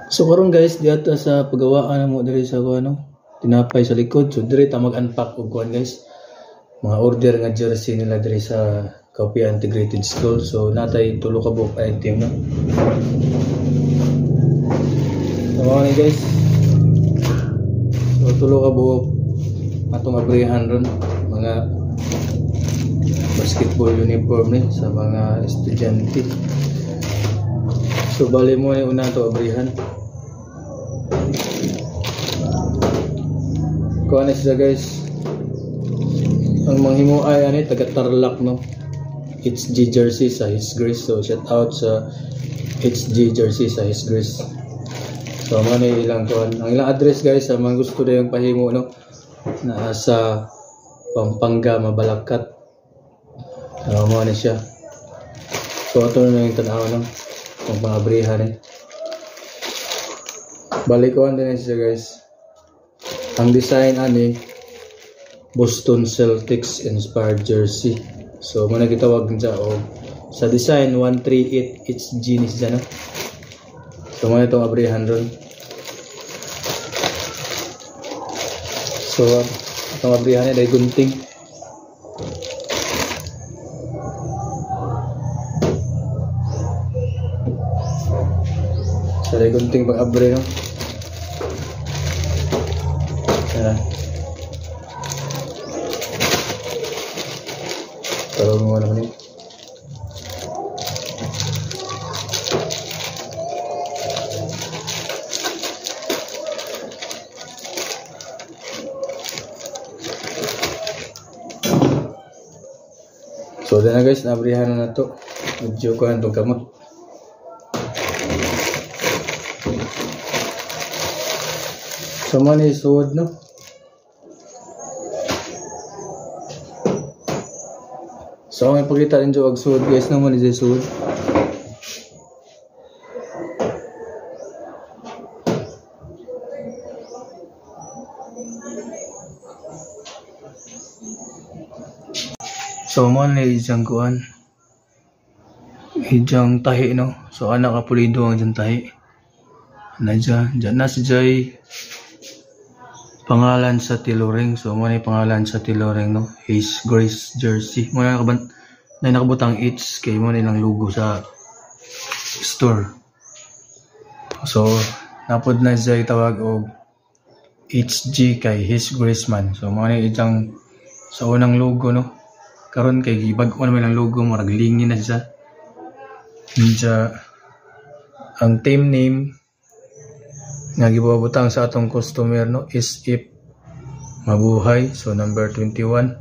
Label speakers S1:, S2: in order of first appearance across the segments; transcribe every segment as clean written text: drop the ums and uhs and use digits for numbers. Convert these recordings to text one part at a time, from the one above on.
S1: So karon guys, diata sa paggawaan mo diri sa tinapay sa likod. So diri ta mag-unpack og kuan guys. Mga order nga jersey nila diri sa Kaupia Integrated School. So natay tulo ka buok item no. So ni guys. So tulo ka buok atong abrihan ron mga basketball uniform ni sa mga estudyante. So bali mo ni una to abrihan. Kuha na siya guys. Ang manghimo ay ano, taga Tarlac no. HG jersey sa His Grace. So shout out sa HG jersey sa His Grace. So ano ilang kuan. Ang ilang address guys sa mga gusto na yung pahimo no. Nasa Pampanga, Mabalacat. So mo na siya. So ito na yung tanaw no. Kung maabrihan Balikuan din siya guys. Ang design ani Boston Celtics inspired jersey. So muna gitawag niya sa design 138 HG ni siya no. So muna itong abrihan ron. So itong abrihan niya dahil gunting. So dahil gunting pag abri no. Taruh mo naman yun. So na guys, nabrihan na to. Medyo ko itong kamot. So man isuod no. So ang ipakita rin dyan suod guys naman is suod. So mo na isang kuan. Ijang tahi no. So anak kapulido ang dyan tahi. Dyan na si Jay. Pangalan sa tiluring. So mo na pangalan sa tiluring no. His Grace jersey. Mo na nakabutang H kay mo nilang logo sa store. So napod na siya tawag og HG kay His Grace man. So mo na itang sa unang logo no. Karon kay gibag-o naman ang logo murag lingin na siya. Ninja ang team name nga gibabutang sa atong customer no is if mabuhay. So number 21.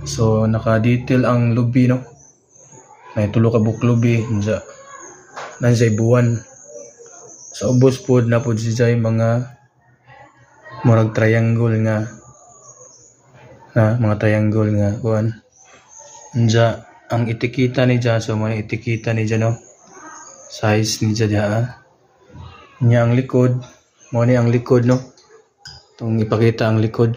S1: So naka-detail ang lubi no. May tulo ka buk lubi nja. Nansay buwan. So ubos pod na pod siya mga murag triangle nga mga triangle nga kuan. Nja ang itikita ni dyan. So mga itikita ni dyan no. Size ni dyan niya ang likod. Mo ni ang likod no. Itong ipakita ang likod.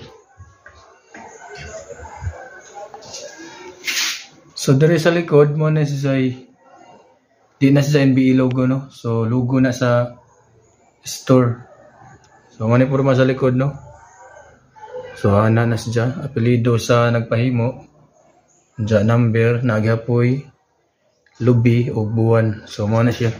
S1: So dire sa likod mo na siya di na siya NBA logo no. So logo na sa store. So mo ni porma sa likod no. So ana na siya apelyido sa nagpahimo. Diyan number naghapoy lubi o buwan. So mo na siya.